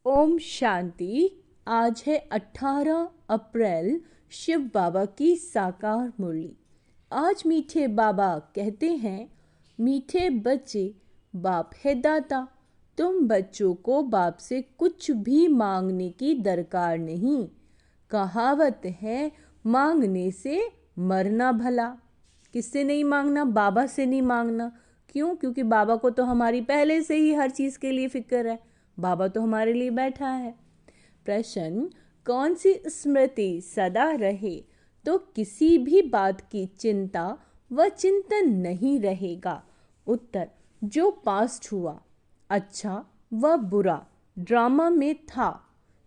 ओम शांति। आज है 18 अप्रैल, शिव बाबा की साकार मुरली। आज मीठे बाबा कहते हैं, मीठे बच्चे बाप है दाता, तुम बच्चों को बाप से कुछ भी मांगने की दरकार नहीं। कहावत है, मांगने से मरना भला। किससे नहीं मांगना? बाबा से नहीं मांगना। क्यों? क्योंकि बाबा को तो हमारी पहले से ही हर चीज़ के लिए फिक्र है। बाबा तो हमारे लिए बैठा है। प्रश्न, कौन सी स्मृति सदा रहे तो किसी भी बात की चिंता व चिंतन नहीं रहेगा? उत्तर, जो पास्ट हुआ, अच्छा व बुरा ड्रामा में था,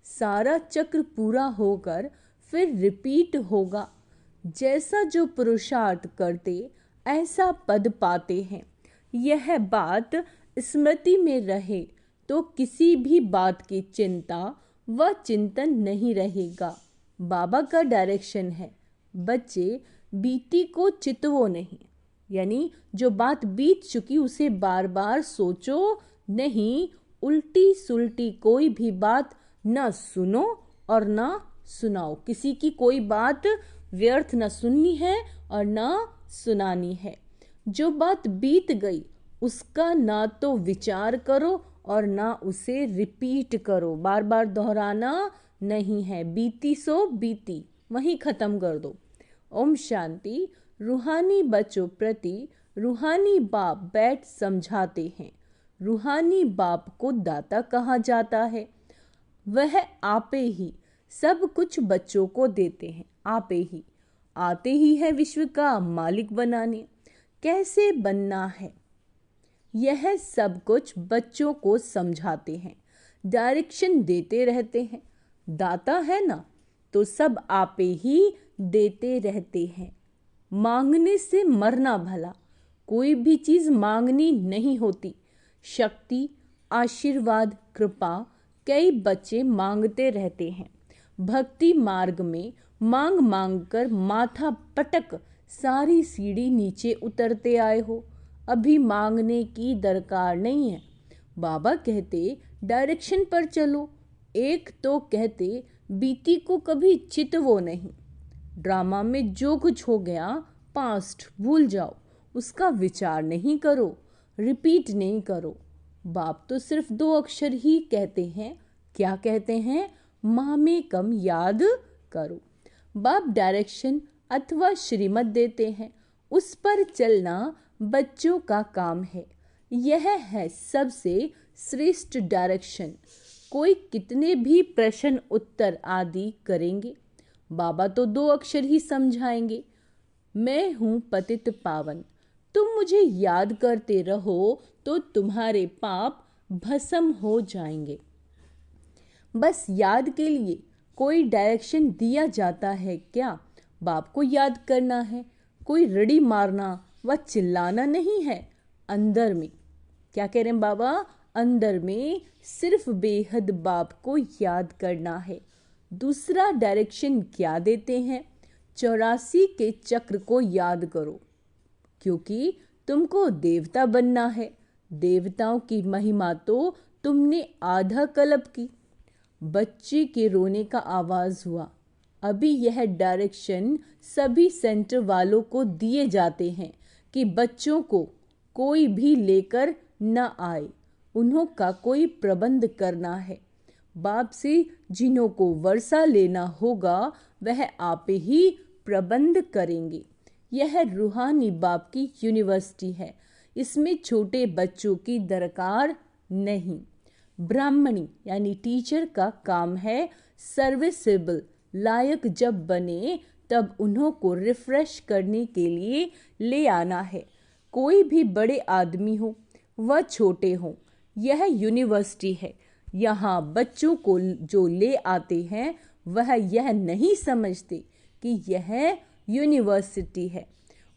सारा चक्र पूरा होकर फिर रिपीट होगा। जैसा जो पुरुषार्थ करते ऐसा पद पाते हैं। यह बात स्मृति में रहे तो किसी भी बात की चिंता व चिंतन नहीं रहेगा। बाबा का डायरेक्शन है, बच्चे बीती को चितवो नहीं, यानी जो बात बीत चुकी उसे बार बार सोचो नहीं। उल्टी सुलटी कोई भी बात न सुनो और न सुनाओ। किसी की कोई बात व्यर्थ न सुननी है और न सुनानी है। जो बात बीत गई उसका ना तो विचार करो और ना उसे रिपीट करो। बार बार दोहराना नहीं है। बीती सो बीती, वहीं ख़त्म कर दो। ओम शांति। रूहानी बच्चों प्रति रूहानी बाप बैठ समझाते हैं। रूहानी बाप को दाता कहा जाता है। वह आपे ही सब कुछ बच्चों को देते हैं। आपे ही आते ही है विश्व का मालिक बनाने। कैसे बनना है यह सब कुछ बच्चों को समझाते हैं, डायरेक्शन देते रहते हैं। दाता है ना, तो सब आपे ही देते रहते हैं। मांगने से मरना भला। कोई भी चीज़ मांगनी नहीं होती। शक्ति, आशीर्वाद, कृपा कई बच्चे मांगते रहते हैं। भक्ति मार्ग में मांग मांग कर माथा पटक सारी सीढ़ी नीचे उतरते आए हो। अभी मांगने की दरकार नहीं है। बाबा कहते डायरेक्शन पर चलो। एक तो कहते बीती को कभी चितवो नहीं। ड्रामा में जो कुछ हो गया पास्ट भूल जाओ, उसका विचार नहीं करो, रिपीट नहीं करो। बाप तो सिर्फ 2 अक्षर ही कहते हैं। क्या कहते हैं? माँ में कम याद करो। बाप डायरेक्शन अथवा श्रीमत देते हैं, उस पर चलना बच्चों का काम है। यह है सबसे श्रेष्ठ डायरेक्शन। कोई कितने भी प्रश्न उत्तर आदि करेंगे, बाबा तो 2 अक्षर ही समझाएंगे। मैं हूँ पतित पावन, तुम मुझे याद करते रहो तो तुम्हारे पाप भस्म हो जाएंगे। बस याद के लिए कोई डायरेक्शन दिया जाता है क्या? बाप को याद करना है। कोई रड़ी मारना व चिल्लाना नहीं है। अंदर में क्या कह रहे हैं बाबा? अंदर में सिर्फ बेहद बाप को याद करना है। दूसरा डायरेक्शन क्या देते हैं? 84 के चक्र को याद करो, क्योंकि तुमको देवता बनना है। देवताओं की महिमा तो तुमने आधा कल्प की। बच्चे के रोने का आवाज़ हुआ। अभी यह डायरेक्शन सभी सेंटर वालों को दिए जाते हैं कि बच्चों को कोई भी लेकर न आए। उन्हों का कोई प्रबंध करना है। बाप से जिन्हों को वर्षा लेना होगा वह आप ही प्रबंध करेंगे। यह रूहानी बाप की यूनिवर्सिटी है। इसमें छोटे बच्चों की दरकार नहीं। ब्राह्मणी यानी टीचर का काम है सर्विसेबल। लायक जब बने तब उन्हों को रिफ्रेश करने के लिए ले आना है। कोई भी बड़े आदमी हो व छोटे हों, यह यूनिवर्सिटी है। यहाँ बच्चों को जो ले आते हैं वह यह नहीं समझते कि यह यूनिवर्सिटी है।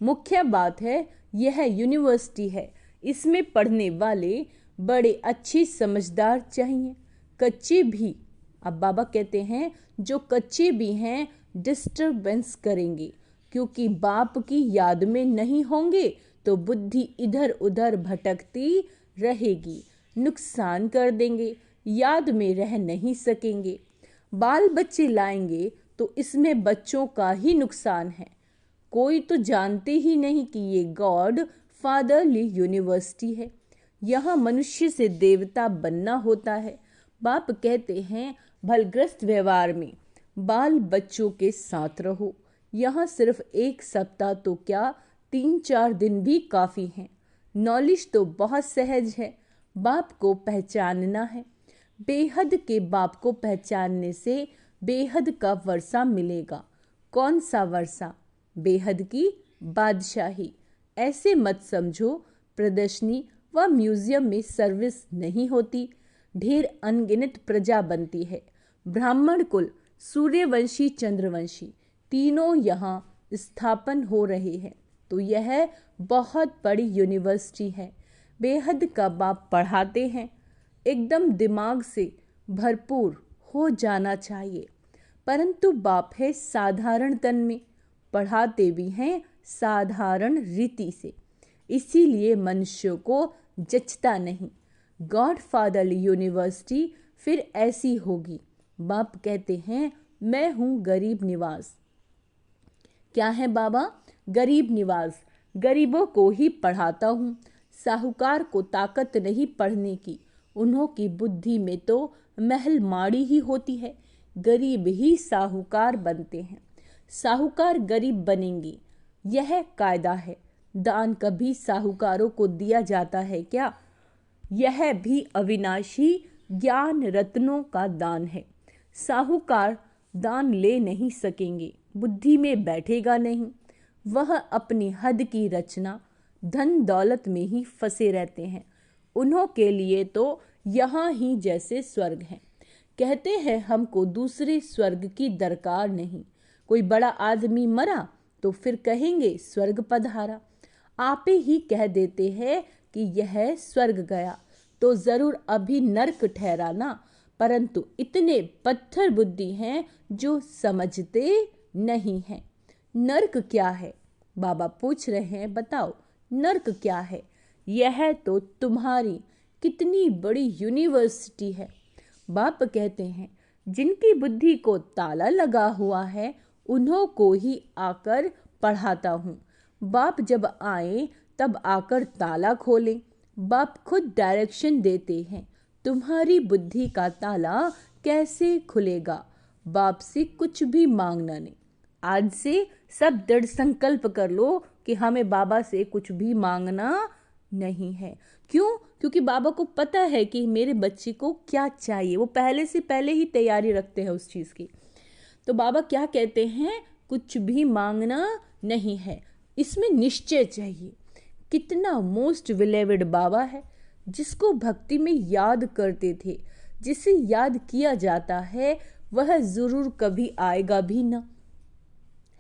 मुख्य बात है यह यूनिवर्सिटी है। इसमें पढ़ने वाले बड़े अच्छे समझदार चाहिए। कच्चे भी, अब बाबा कहते हैं जो कच्चे भी हैं डिस्टर्बेंस करेंगे, क्योंकि बाप की याद में नहीं होंगे तो बुद्धि इधर उधर भटकती रहेगी, नुकसान कर देंगे। याद में रह नहीं सकेंगे। बाल बच्चे लाएंगे तो इसमें बच्चों का ही नुकसान है। कोई तो जानते ही नहीं कि ये गॉड फादरली यूनिवर्सिटी है। यहाँ मनुष्य से देवता बनना होता है। बाप कहते हैं भलग्रस्त व्यवहार में बाल बच्चों के साथ रहो। यहाँ सिर्फ 1 सप्ताह तो क्या 3-4 दिन भी काफ़ी हैं। नॉलेज तो बहुत सहज है। बाप को पहचानना है। बेहद के बाप को पहचानने से बेहद का वर्षा मिलेगा। कौन सा वर्षा? बेहद की बादशाही। ऐसे मत समझो प्रदर्शनी व म्यूजियम में सर्विस नहीं होती, ढेर अनगिनत प्रजा बनती है। ब्राह्मण कुल, सूर्यवंशी, चंद्रवंशी तीनों यहाँ स्थापन हो रहे हैं। तो यह बहुत बड़ी यूनिवर्सिटी है। बेहद का बाप पढ़ाते हैं। एकदम दिमाग से भरपूर हो जाना चाहिए। परंतु बाप है साधारण तन में, पढ़ाते भी हैं साधारण रीति से। इसीलिए मनुष्यों को जचता नहीं। गॉड फादर यूनिवर्सिटी फिर ऐसी होगी। बाप कहते हैं मैं हूँ गरीब निवास। क्या है बाबा? गरीब निवास। गरीबों को ही पढ़ाता हूँ। साहूकार को ताकत नहीं पढ़ने की। उन्हों की बुद्धि में तो महल माड़ी ही होती है। गरीब ही साहूकार बनते हैं। साहूकार गरीब बनेंगे, यह कायदा है। दान कभी साहूकारों को दिया जाता है क्या? यह भी अविनाशी ज्ञान रत्नों का दान है। साहूकार दान ले नहीं सकेंगे, बुद्धि में बैठेगा नहीं। वह अपनी हद की रचना धन दौलत में ही फंसे रहते हैं। उन्हों के लिए तो यहाँ ही जैसे स्वर्ग है। कहते हैं हमको दूसरे स्वर्ग की दरकार नहीं। कोई बड़ा आदमी मरा तो फिर कहेंगे स्वर्ग पधारा। आपे ही कह देते हैं कि यह स्वर्ग गया तो जरूर अभी नर्क ठहरा ना। परंतु इतने पत्थर बुद्धि हैं जो समझते नहीं हैं। नर्क क्या है? बाबा पूछ रहे हैं, बताओ नर्क क्या है? यह तो तुम्हारी कितनी बड़ी यूनिवर्सिटी है। बाप कहते हैं जिनकी बुद्धि को ताला लगा हुआ है उन्हों को ही आकर पढ़ाता हूँ। बाप जब आए तब आकर ताला खोलें। बाप खुद डायरेक्शन देते हैं। तुम्हारी बुद्धि का ताला कैसे खुलेगा? बाप से कुछ भी मांगना नहीं। आज से सब दृढ़ संकल्प कर लो कि हमें बाबा से कुछ भी मांगना नहीं है। क्यों? क्योंकि बाबा को पता है कि मेरे बच्चे को क्या चाहिए। वो पहले से पहले ही तैयारी रखते हैं उस चीज़ की। तो बाबा क्या कहते हैं? कुछ भी मांगना नहीं है, इसमें निश्चय चाहिए। कितना मोस्ट बिलीवेड बाबा है, जिसको भक्ति में याद करते थे। जिसे याद किया जाता है वह जरूर कभी आएगा भी ना,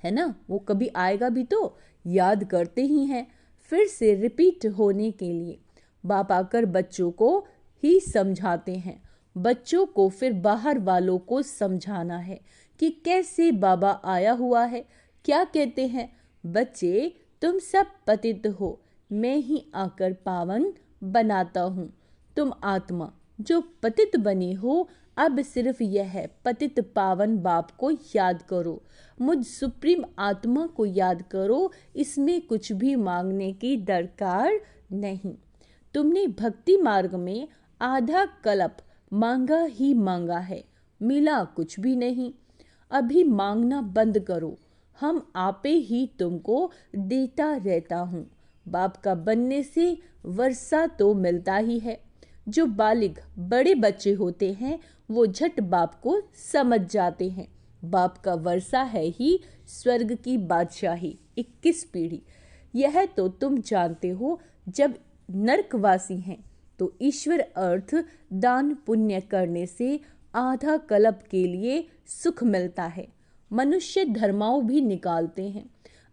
है ना? वो कभी आएगा भी तो याद करते ही हैं, फिर से रिपीट होने के लिए। बाप आकर बच्चों को ही समझाते हैं। बच्चों को फिर बाहर वालों को समझाना है कि कैसे बाबा आया हुआ है। क्या कहते हैं? बच्चे तुम सब पतित हो, मैं ही आकर पावन बनाता हूँ। तुम आत्मा जो पतित बने हो, अब सिर्फ यह पतित पावन बाप को याद करो। मुझ सुप्रीम आत्मा को याद करो। इसमें कुछ भी मांगने की दरकार नहीं। तुमने भक्ति मार्ग में आधा कल्प मांगा ही मांगा है, मिला कुछ भी नहीं। अभी मांगना बंद करो, हम आपे ही तुमको देता रहता हूँ। बाप का बनने से वर्षा तो मिलता ही है। जो बालिग बड़े बच्चे होते हैं वो झट बाप को समझ जाते हैं। बाप का वर्षा है ही स्वर्ग की बादशाही। 21 पीढ़ी। यह तो तुम जानते हो। जब नरकवासी हैं तो ईश्वर अर्थ दान पुण्य करने से आधा कल्प के लिए सुख मिलता है। मनुष्य धर्माओं भी निकालते हैं,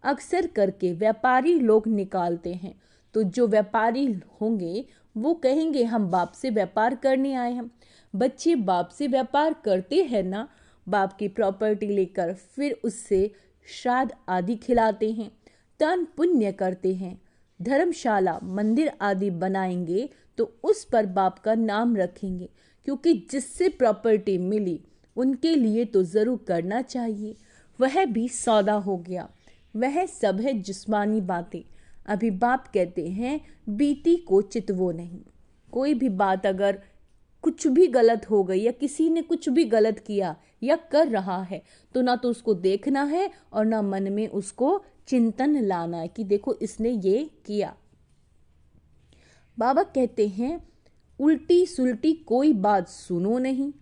अक्सर करके व्यापारी लोग निकालते हैं। तो जो व्यापारी होंगे वो कहेंगे हम बाप से व्यापार करने आए हैं। बच्चे बाप से व्यापार करते हैं ना, बाप की प्रॉपर्टी लेकर फिर उससे श्राद्ध आदि खिलाते हैं, दान पुण्य करते हैं। धर्मशाला मंदिर आदि बनाएंगे तो उस पर बाप का नाम रखेंगे। क्योंकि जिससे प्रॉपर्टी मिली उनके लिए तो ज़रूर करना चाहिए। वह भी सौदा हो गया। वह सब है जिस्मानी बातें। अभी बाप कहते हैं बीती को चितवो नहीं। कोई भी बात अगर कुछ भी गलत हो गई या किसी ने कुछ भी गलत किया या कर रहा है तो ना तो उसको देखना है और ना मन में उसको चिंतन लाना है कि देखो इसने ये किया। बाबा कहते हैं उल्टी सुलटी कोई बात सुनो नहीं।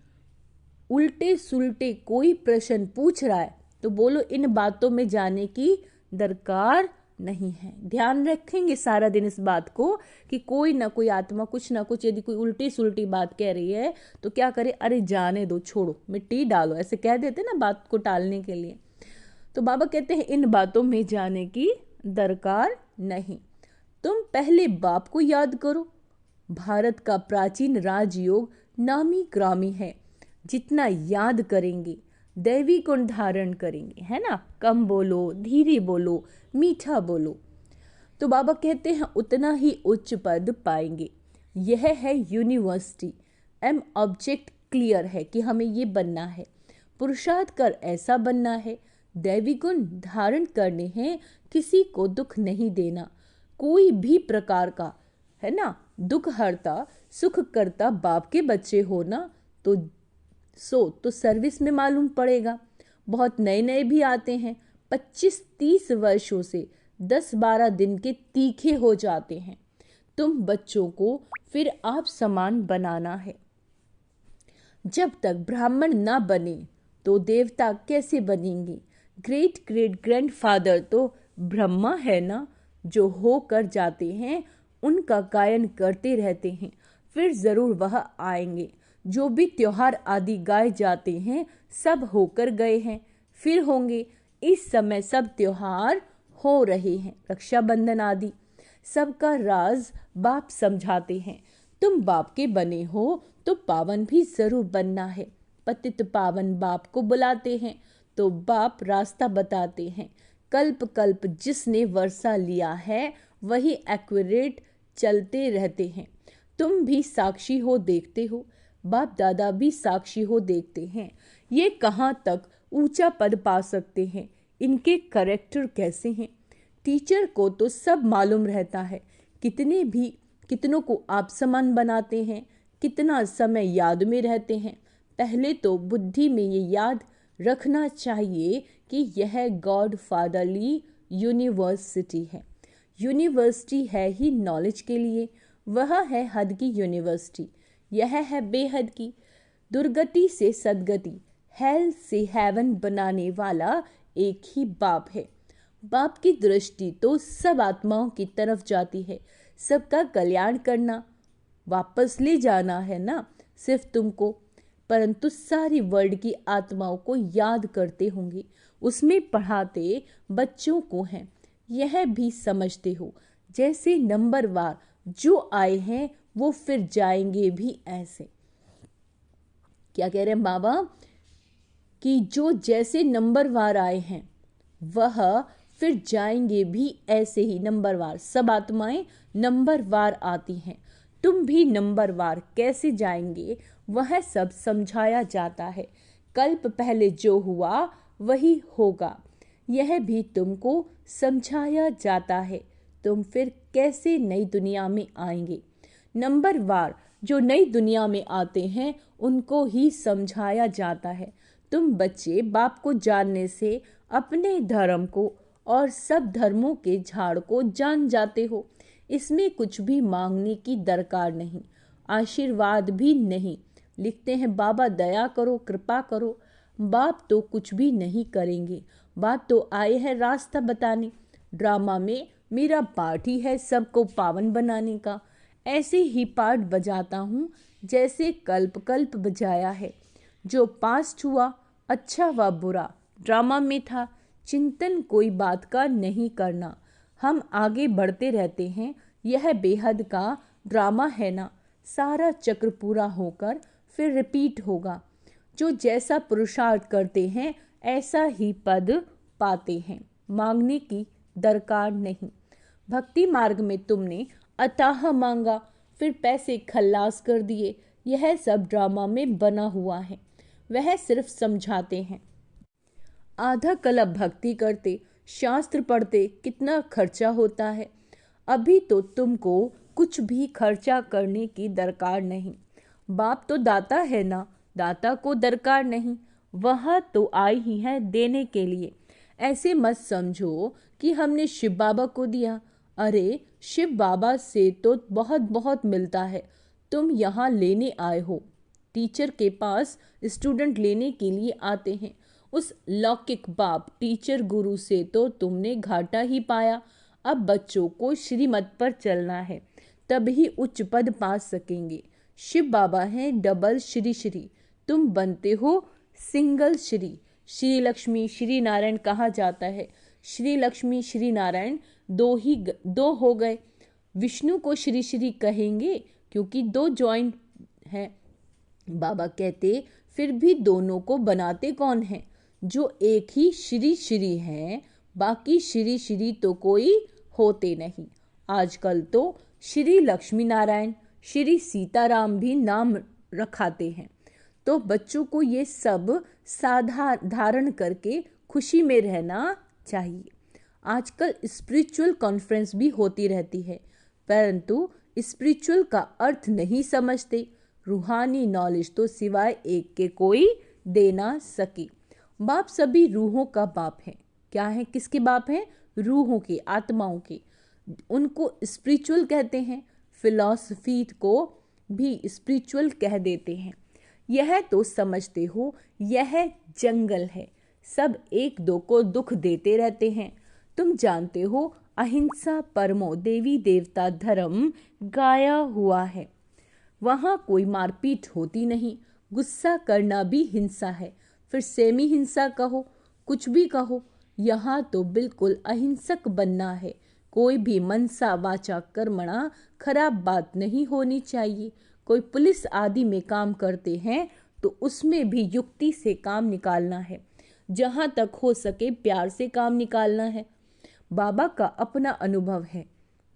उल्टे सुलटे कोई प्रश्न पूछ रहा है तो बोलो इन बातों में जाने की दरकार नहीं है। ध्यान रखेंगे सारा दिन इस बात को कि कोई ना कोई आत्मा कुछ ना कुछ यदि कोई उल्टी सुलटी बात कह रही है तो क्या करे, अरे जाने दो, छोड़ो, मिट्टी डालो, ऐसे कह देते ना बात को टालने के लिए। तो बाबा कहते हैं इन बातों में जाने की दरकार नहीं। तुम पहले बाप को याद करो। भारत का प्राचीन राजयोग नामी ग्रामी है। जितना याद करेंगे दैवी गुण धारण करेंगे, है ना। कम बोलो, धीरे बोलो, मीठा बोलो, तो बाबा कहते हैं उतना ही उच्च पद पाएंगे। यह है यूनिवर्सिटी। ऑब्जेक्ट क्लियर है कि हमें ये बनना है, पुरुषार्थ कर ऐसा बनना है, दैवी गुण धारण करने हैं, किसी को दुख नहीं देना, कोई भी प्रकार का, है ना, दुख हरता सुख करता बाप के बच्चे हो ना तो सर्विस में मालूम पड़ेगा। बहुत नए नए भी आते हैं, 25-30 वर्षों से 10-12 दिन के तीखे हो जाते हैं। तुम बच्चों को फिर आप समान बनाना है। जब तक ब्राह्मण ना बने तो देवता कैसे बनेंगे। ग्रेट ग्रेट ग्रैंडफादर तो ब्रह्मा है ना, जो हो कर जाते हैं उनका गायन करते रहते हैं, फिर ज़रूर वह आएंगे। जो भी त्योहार आदि गाए जाते हैं सब होकर गए हैं, फिर होंगे। इस समय सब त्योहार हो रहे हैं, रक्षाबंधन आदि। सबका राज बाप समझाते हैं। तुम बाप के बने हो तो पावन भी जरूर बनना है। पतित पावन बाप को बुलाते हैं तो बाप रास्ता बताते हैं। कल्प कल्प जिसने वर्षा लिया है वही एक्यूरेट चलते रहते हैं। तुम भी साक्षी हो, देखते हो, बाप दादा भी साक्षी हो, देखते हैं। ये कहाँ तक ऊंचा पद पा सकते हैं, इनके करेक्टर कैसे हैं। टीचर को तो सब मालूम रहता है, कितनों को आप समान बनाते हैं, कितना समय याद में रहते हैं। पहले तो बुद्धि में ये याद रखना चाहिए कि यह गॉड फादरली यूनिवर्सिटी है। यूनिवर्सिटी है ही नॉलेज के लिए, वह है हद की यूनिवर्सिटी, यह है बेहद की। दुर्गति से सदगति, हेल से हेवन बनाने वाला एक ही बाप है। बाप की दृष्टि तो सब आत्माओं की तरफ जाती है, सबका कल्याण करना, वापस ले जाना है ना सिर्फ तुमको, परंतु सारी वर्ल्ड की आत्माओं को याद करते होंगे। उसमें पढ़ाते बच्चों को हैं, यह भी समझते हो। जैसे नंबरवार जो आए हैं वो फिर जाएंगे भी ऐसे। क्या कह रहे हैं बाबा कि जो जैसे नंबरवार आए हैं वह फिर जाएंगे भी ऐसे ही नंबरवार। सब आत्माएं नंबरवार आती हैं, तुम भी नंबरवार कैसे जाएंगे वह सब समझाया जाता है। कल्प पहले जो हुआ वही होगा, यह भी तुमको समझाया जाता है। तुम फिर कैसे नई दुनिया में आएंगे। नंबरवार जो नई दुनिया में आते हैं उनको ही समझाया जाता है। तुम बच्चे बाप को जानने से अपने धर्म को और सब धर्मों के झाड़ को जान जाते हो। इसमें कुछ भी मांगने की दरकार नहीं, आशीर्वाद भी नहीं। लिखते हैं बाबा दया करो, कृपा करो। बाप तो कुछ भी नहीं करेंगे, बाप तो आए हैं रास्ता बताने। ड्रामा में मेरा पार्ट ही है सबको पावन बनाने का। ऐसे ही पार्ट बजाता हूँ जैसे कल्प कल्प बजाया है। जो पास्ट हुआ अच्छा व बुरा ड्रामा में था, चिंतन कोई बात का नहीं करना। हम आगे बढ़ते रहते हैं, यह बेहद का ड्रामा है ना। सारा चक्र पूरा होकर फिर रिपीट होगा। जो जैसा पुरुषार्थ करते हैं ऐसा ही पद पाते हैं, मांगने की दरकार नहीं। भक्ति मार्ग में तुमने अताह मांगा, फिर पैसे खल्लास कर दिए, यह सब ड्रामा में बना हुआ है, वह सिर्फ समझाते हैं। आधा कल्प भक्ति करते, शास्त्र पढ़ते कितना खर्चा होता है। अभी तो तुमको कुछ भी खर्चा करने की दरकार नहीं। बाप तो दाता है ना, दाता को दरकार नहीं, वह तो आई ही है देने के लिए। ऐसे मत समझो कि हमने शिव बाबा को दिया। अरे शिव बाबा से तो बहुत बहुत मिलता है, तुम यहाँ लेने आए हो। टीचर के पास स्टूडेंट लेने के लिए आते हैं। उस लौकिक बाप टीचर गुरु से तो तुमने घाटा ही पाया। अब बच्चों को श्रीमत पर चलना है, तभी उच्च पद पा सकेंगे। शिव बाबा हैं डबल श्री श्री, तुम बनते हो सिंगल श्री। श्री लक्ष्मी श्री नारायण कहा जाता है। श्री लक्ष्मी श्री नारायण दो हो गए। विष्णु को श्री श्री कहेंगे क्योंकि दो जॉइंट हैं। बाबा कहते फिर भी दोनों को बनाते कौन है? जो एक ही श्री श्री है, बाकी श्री श्री तो कोई होते नहीं। आजकल तो श्री लक्ष्मी नारायण, श्री सीताराम भी नाम रखाते हैं। तो बच्चों को ये सब धारण करके खुशी में रहना चाहिए। आजकल स्पिरिचुअल कॉन्फ्रेंस भी होती रहती है, परंतु स्पिरिचुअल का अर्थ नहीं समझते। रूहानी नॉलेज तो सिवाय एक के कोई दे ना सके। बाप सभी रूहों का बाप है। क्या है, किसके बाप हैं? रूहों के, आत्माओं के। उनको स्पिरिचुअल कहते हैं, फिलॉसफी को भी स्पिरिचुअल कह देते हैं। यह तो समझते हो, यह जंगल है, सब एक दो को दुख देते रहते हैं। तुम जानते हो अहिंसा परमो देवी देवता धर्म गाया हुआ है। वहाँ कोई मारपीट होती नहीं। गुस्सा करना भी हिंसा है, फिर सेमी हिंसा कहो, कुछ भी कहो। यहाँ तो बिल्कुल अहिंसक बनना है। कोई भी मनसा वाचा कर्मणा खराब बात नहीं होनी चाहिए। कोई पुलिस आदि में काम करते हैं तो उसमें भी युक्ति से काम निकालना है। जहाँ तक हो सके प्यार से काम निकालना है। बाबा का अपना अनुभव है,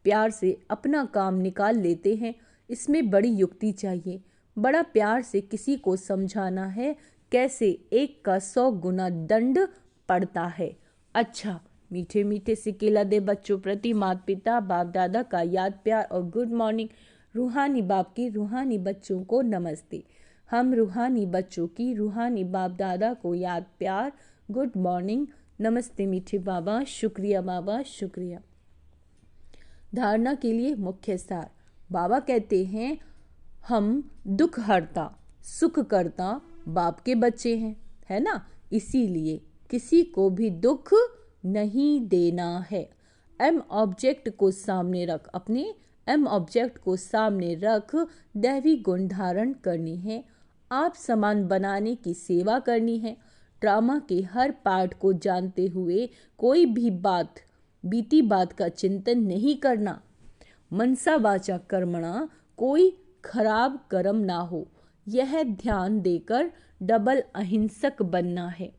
प्यार से अपना काम निकाल लेते हैं। इसमें बड़ी युक्ति चाहिए, बड़ा प्यार से किसी को समझाना है कैसे 1 का 100 गुना दंड पड़ता है। अच्छा, मीठे मीठे से केला दे बच्चों प्रति माता पिता बाप दादा का याद प्यार और गुड मॉर्निंग। रूहानी बाप की रूहानी बच्चों को नमस्ते। हम रूहानी बच्चों की रूहानी बाप दादा को याद प्यार, गुड मॉर्निंग, नमस्ते मीठे बाबा, शुक्रिया बाबा, शुक्रिया। धारणा के लिए मुख्य सार। बाबा कहते हैं हम दुख हरता सुख करता बाप के बच्चे हैं, है ना। इसीलिए किसी को भी दुख नहीं देना है। एम ऑब्जेक्ट को सामने रख, अपने एम ऑब्जेक्ट को सामने रख दैवी गुण धारण करनी है। आप समान बनाने की सेवा करनी है। ड्रामा के हर पार्ट को जानते हुए कोई भी बात बीती बात का चिंतन नहीं करना। मनसा वाचा कर्मणा, कोई खराब कर्म ना हो, यह ध्यान देकर डबल अहिंसक बनना है।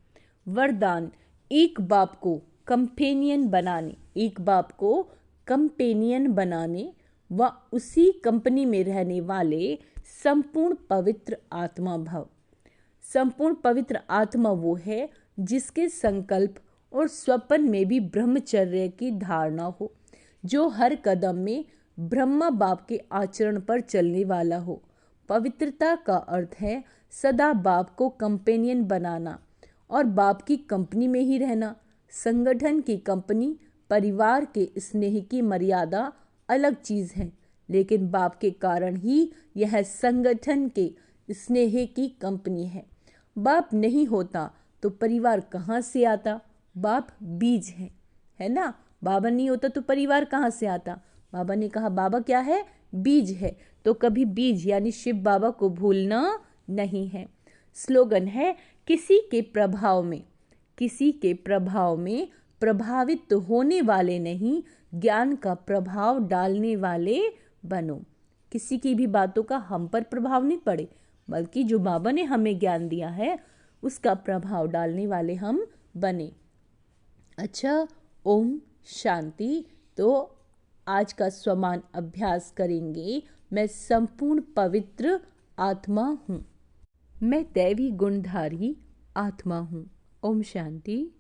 वरदान, एक बाप को कंपेनियन बनाने, एक बाप को कंपेनियन बनाने व उसी कंपनी में रहने वाले संपूर्ण पवित्र आत्मा भव। संपूर्ण पवित्र आत्मा वो है जिसके संकल्प और स्वप्न में भी ब्रह्मचर्य की धारणा हो, जो हर कदम में ब्रह्मा बाप के आचरण पर चलने वाला हो। पवित्रता का अर्थ है सदा बाप को कंपेनियन बनाना और बाप की कंपनी में ही रहना। संगठन की कंपनी, परिवार के स्नेह की मर्यादा अलग चीज़ है, लेकिन बाप के कारण ही यह संगठन के स्नेह की कंपनी है। बाप नहीं होता तो परिवार कहाँ से आता? बाप बीज है ना। बाबा नहीं होता तो परिवार कहाँ से आता? बाबा ने कहा बाबा क्या है? बीज है। तो कभी बीज यानी शिव बाबा को भूलना नहीं है। स्लोगन है किसी के प्रभाव में प्रभावित होने वाले नहीं, ज्ञान का प्रभाव डालने वाले बनो। किसी की भी बातों का हम पर प्रभाव नहीं पड़े, बल्कि जो बाबा ने हमें ज्ञान दिया है उसका प्रभाव डालने वाले हम बने। अच्छा, ओम शांति। तो आज का स्वमान अभ्यास करेंगे। मैं संपूर्ण पवित्र आत्मा हूँ। मैं दैवी गुणधारी आत्मा हूँ। ओम शांति।